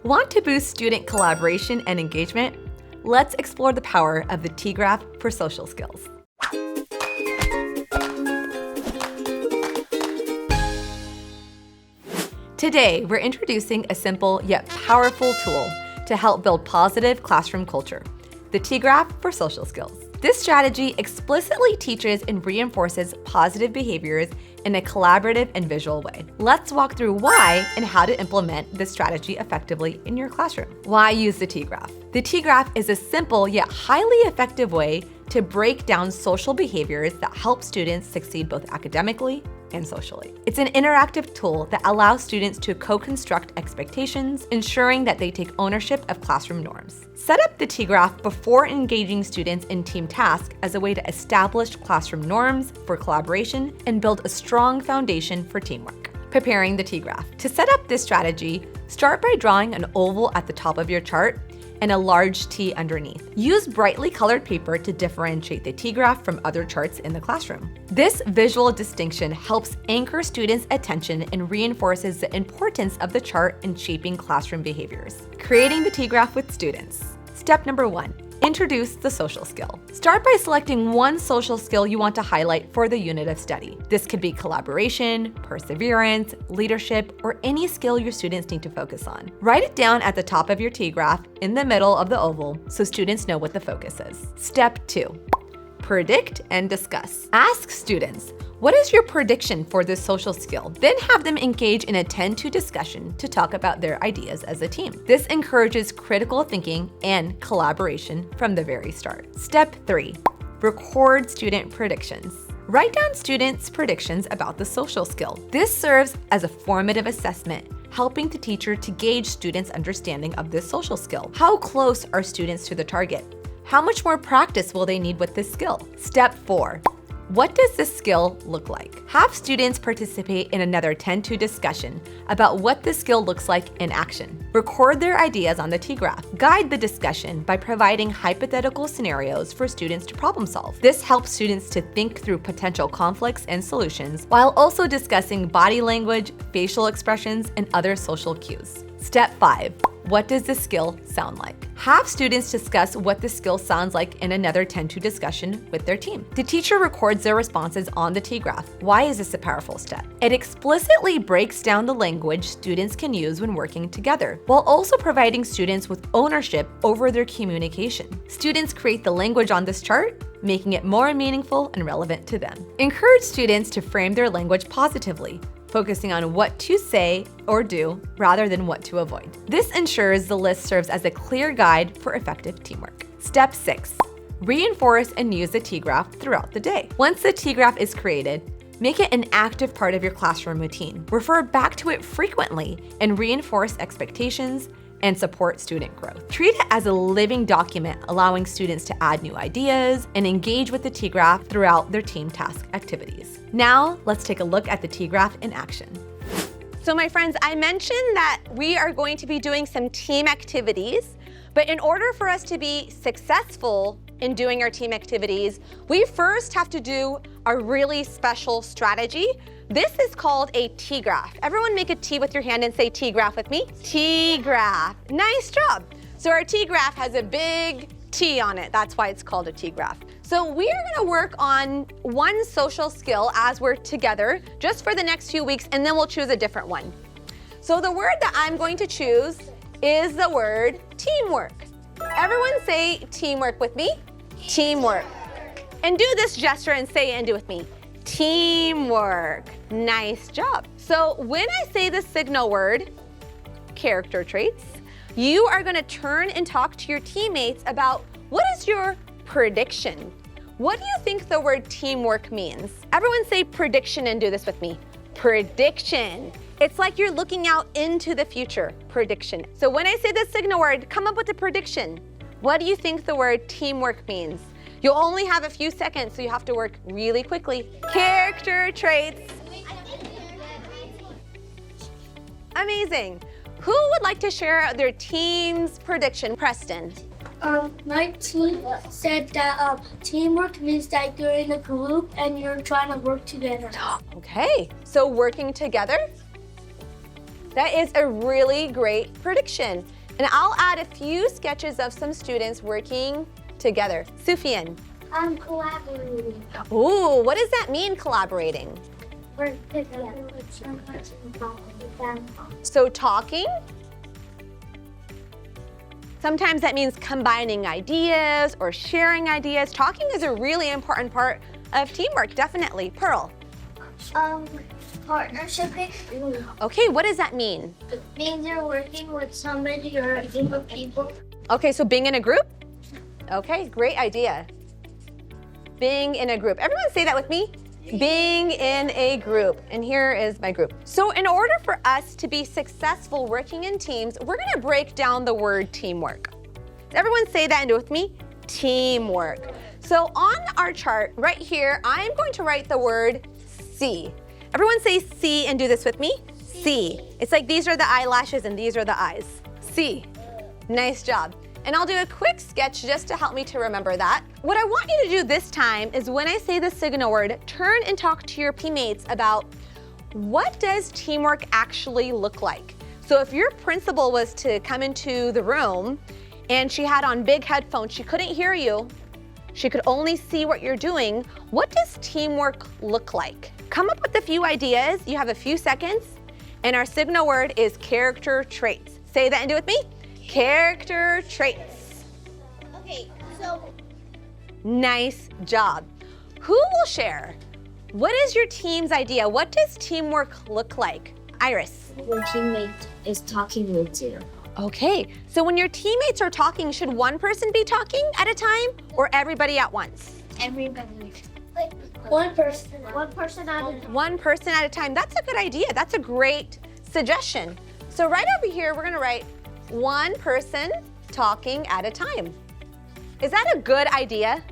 Want to boost student collaboration and engagement? Let's explore the power of the TGraph for social skills. Today, we're introducing a simple yet powerful tool to help build positive classroom culture, the TGraph for social skills. This strategy explicitly teaches and reinforces positive behaviors in a collaborative and visual way. Let's walk through why and how to implement this strategy effectively in your classroom. Why use the TGraph? The TGraph is a simple yet highly effective way to break down social behaviors that help students succeed both academically and socially. It's an interactive tool that allows students to co-construct expectations, ensuring that they take ownership of classroom norms. Set up the TGraph before engaging students in team tasks as a way to establish classroom norms for collaboration and build a strong foundation for teamwork. Preparing the TGraph. To set up this strategy, start by drawing an oval at the top of your chart and a large T underneath. Use brightly colored paper to differentiate the TGraph from other charts in the classroom. This visual distinction helps anchor students' attention and reinforces the importance of the chart in shaping classroom behaviors. Creating the TGraph with students. Step number 1. Introduce the social skill. Start by selecting one social skill you want to highlight for the unit of study. This could be collaboration, perseverance, leadership, or any skill your students need to focus on. Write it down at the top of your TGraph in the middle of the oval so students know what the focus is. Step 2. Predict and discuss. Ask students, what is your prediction for this social skill? Then have them engage in a 10-2 discussion to talk about their ideas as a team. This encourages critical thinking and collaboration from the very start. Step 3. Record student predictions. Write down students' predictions about the social skill. This serves as a formative assessment, helping the teacher to gauge students' understanding of this social skill. How close are students to the target? How much more practice will they need with this skill? Step 4. What does this skill look like? Have students participate in another 10-2 discussion about what this skill looks like in action. Record their ideas on the TGraph. Guide the discussion by providing hypothetical scenarios for students to problem solve. This helps students to think through potential conflicts and solutions while also discussing body language, facial expressions, and other social cues. Step 5. What does the skill sound like? Have students discuss what the skill sounds like in another 10-2 discussion with their team. The teacher records their responses on the TGraph. Why is this a powerful step? It explicitly breaks down the language students can use when working together, while also providing students with ownership over their communication. Students create the language on this chart, making it more meaningful and relevant to them. Encourage students to frame their language positively, focusing on what to say or do rather than what to avoid. This ensures the list serves as a clear guide for effective teamwork. Step 6. Reinforce and use the TGraph throughout the day. Once the TGraph is created, make it an active part of your classroom routine. Refer back to it frequently and reinforce expectations and support student growth. Treat it as a living document, allowing students to add new ideas and engage with the TGraph throughout their team task activities. Now, let's take a look at the TGraph in action. So my friends, I mentioned that we are going to be doing some team activities, but in order for us to be successful in doing our team activities, we first have to do a really special strategy. This is called a TGraph. Everyone make a T with your hand and say TGraph with me. TGraph. Nice job. So our TGraph has a big T on it. That's why it's called a TGraph. So we are gonna work on one social skill as we're together just for the next few weeks, and then we'll choose a different one. So the word that I'm going to choose is the word teamwork. Everyone say teamwork with me. Teamwork. And do this gesture and say it and do it with me. Teamwork. Nice job. So when I say the signal word, character traits, you are going to turn and talk to your teammates about what is your prediction. What do you think the word teamwork means? Everyone say prediction and do this with me. Prediction. It's like you're looking out into the future. Prediction. So when I say the signal word, come up with a prediction. What do you think the word teamwork means? You'll only have a few seconds, so you have to work really quickly. Character traits. Amazing. Who would like to share their team's prediction? Preston. My team said that teamwork means that you're in a group and you're trying to work together. Okay, so working together. That is a really great prediction. And I'll add a few sketches of some students working together. Sufyan. I'm collaborating. Ooh, what does that mean, collaborating? Work together with someone and talk with them. So talking. Sometimes that means combining ideas or sharing ideas. Talking is a really important part of teamwork, definitely. Pearl. Partnership. Okay, what does that mean? Means you're working with somebody or a group of people. Okay, so being in a group? Okay, great idea. Being in a group. Everyone say that with me. Being in a group. And here is my group. So in order for us to be successful working in teams, we're gonna break down the word teamwork. Everyone say that with me. Teamwork. So on our chart right here, I'm going to write the word C. Everyone say C and do this with me. C. It's like these are the eyelashes and these are the eyes. C. Nice job. And I'll do a quick sketch just to help me to remember that. What I want you to do this time is when I say the signal word, turn and talk to your teammates about what does teamwork actually look like. So if your principal was to come into the room and she had on big headphones, she couldn't hear you, she could only see what you're doing, what does teamwork look like? Come up with a few ideas. You have a few seconds. And our signal word is character traits. Say that and do it with me. Character traits. Okay, so Nice job. Who will share? What is your team's idea? What does teamwork look like? Iris. your teammate is talking with you. Okay, so when your teammates are talking, should one person be talking at a time or everybody at once? Everybody. Like one person at a time. One person at a time. That's a good idea. That's a great suggestion. So right over here, we're gonna write one person talking at a time. Is that a good idea?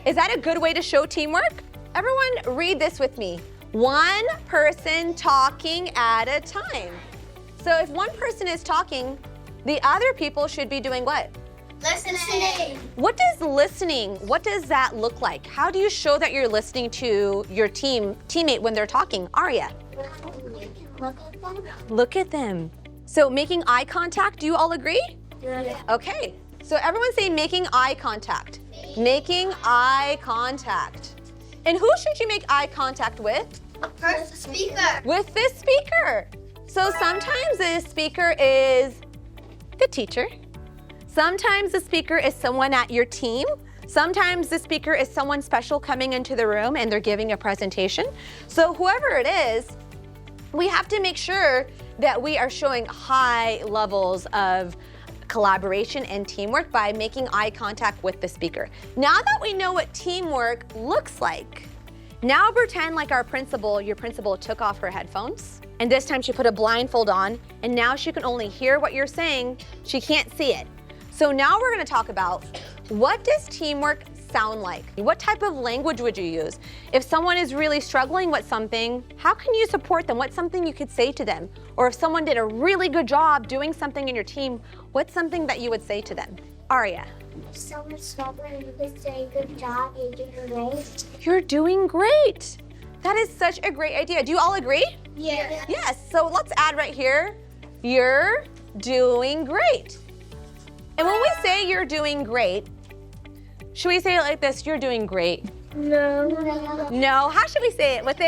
Is that a good way to show teamwork? Everyone read this with me. One person talking at a time. So if one person is talking, the other people should be doing what? Listening. What does that look like? How do you show that you're listening to your teammate when they're talking? Aria. Look at them. So making eye contact, do you all agree? Yeah. Okay, so everyone say making eye contact. Making eye contact. And who should you make eye contact with? First speaker. With the speaker. So sometimes the speaker is the teacher. Sometimes the speaker is someone at your team. Sometimes the speaker is someone special coming into the room and they're giving a presentation. So whoever it is, we have to make sure that we are showing high levels of collaboration and teamwork by making eye contact with the speaker. Now that we know what teamwork looks like, now pretend like your principal took off her headphones, and this time she put a blindfold on, and now she can only hear what you're saying, she can't see it. So now we're gonna talk about what does teamwork sound like? What type of language would you use? If someone is really struggling with something, how can you support them? What's something you could say to them? Or if someone did a really good job doing something in your team, what's something that you would say to them? Aria. If someone's struggling, you could say, good job, you're doing great. You're doing great. That is such a great idea. Do you all agree? Yeah. Yes, so let's add right here, you're doing great. And when we say you're doing great, should we say it like this, you're doing great? No. No, how should we say it? With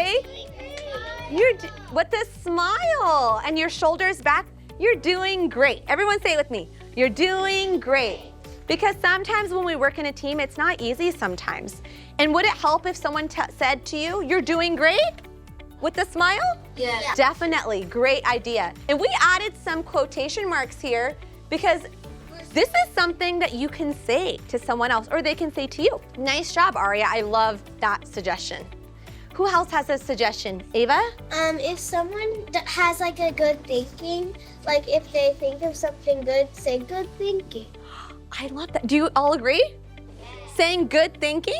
a smile and your shoulders back, you're doing great. Everyone say it with me, you're doing great. Because sometimes when we work in a team, it's not easy sometimes. And would it help if someone said to you, you're doing great? With a smile? Yeah. Definitely, great idea. And we added some quotation marks here because this is something that you can say to someone else or they can say to you. Nice job, Aria. I love that suggestion. Who else has a suggestion? Ava? If someone has like a good thinking, like if they think of something good, say good thinking. I love that. Do you all agree? Saying good thinking?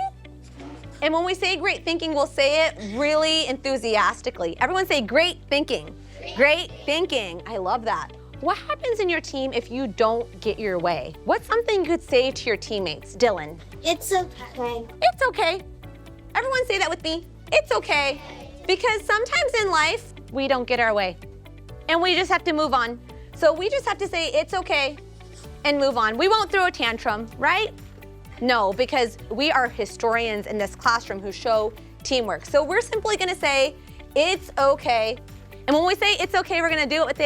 And when we say great thinking, we'll say it really enthusiastically. Everyone say great thinking. Great thinking. I love that. What happens in your team if you don't get your way? What's something you could say to your teammates? Dylan. It's okay. It's okay. Everyone say that with me. It's okay. Because sometimes in life, we don't get our way. and we just have to move on. So we just have to say it's okay and move on. We won't throw a tantrum, right? No, because we are historians in this classroom who show teamwork. So we're simply gonna say it's okay. And when we say it's okay, we're gonna do it with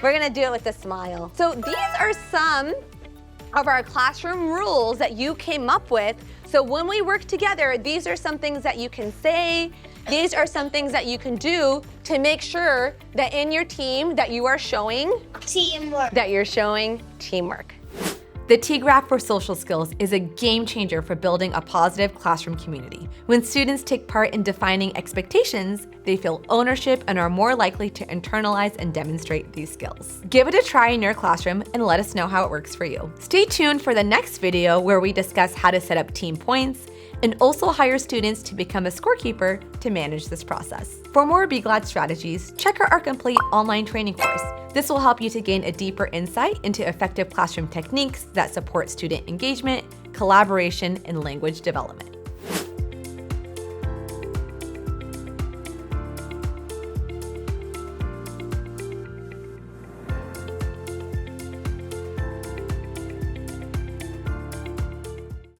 we're gonna do it with a smile. So these are some of our classroom rules that you came up with. So when we work together, these are some things that you can say, these are some things that you can do to make sure that in your team that you are showing Teamwork. that you're showing teamwork. The TGraph for social skills is a game changer for building a positive classroom community. When students take part in defining expectations, they feel ownership and are more likely to internalize and demonstrate these skills. Give it a try in your classroom and let us know how it works for you. Stay tuned for the next video where we discuss how to set up team points and also hire students to become a scorekeeper to manage this process. For more BEGLAD strategies, check out our complete online training course. This will help you to gain a deeper insight into effective classroom techniques that support student engagement, collaboration, and language development.